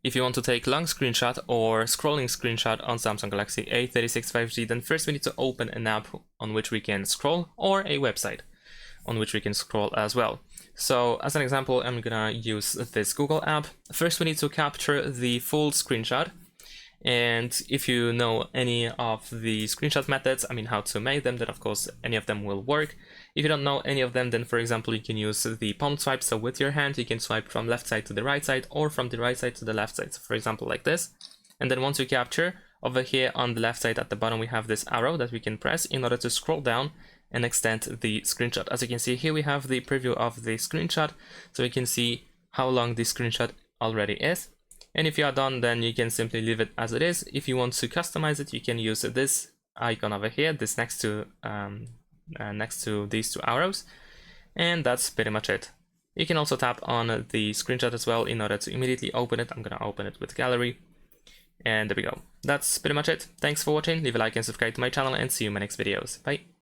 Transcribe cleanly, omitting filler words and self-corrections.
if you want to take long screenshot or scrolling screenshot on Samsung Galaxy A36 5G, then first we need to open an app on which we can scroll, or a website on which we can scroll as well. So as an example, I'm gonna use this Google app. First we need to capture the full screenshot. And if you know any of the screenshot methods, I mean how to make them, then of course any of them will work. If you don't know any of them, then for example you can use the palm swipe. So with your hand you can swipe from left side to the right side, or from the right side to the left side, so for example like this. And then once you capture, over here on the left side at the bottom we have this arrow that we can press in order to scroll down and extend the screenshot. As you can see here, we have the preview of the screenshot, so you can see how long the screenshot already is. And if you are done, then you can simply leave it as it is. If you want to customize it, you can use this icon over here, this next to these two arrows, and that's pretty much it. You can also tap on the screenshot as well in order to immediately open it. I'm gonna open it with gallery, and there we go. That's pretty much it. Thanks for watching. Leave a like and subscribe to my channel, and see you in my next videos. Bye.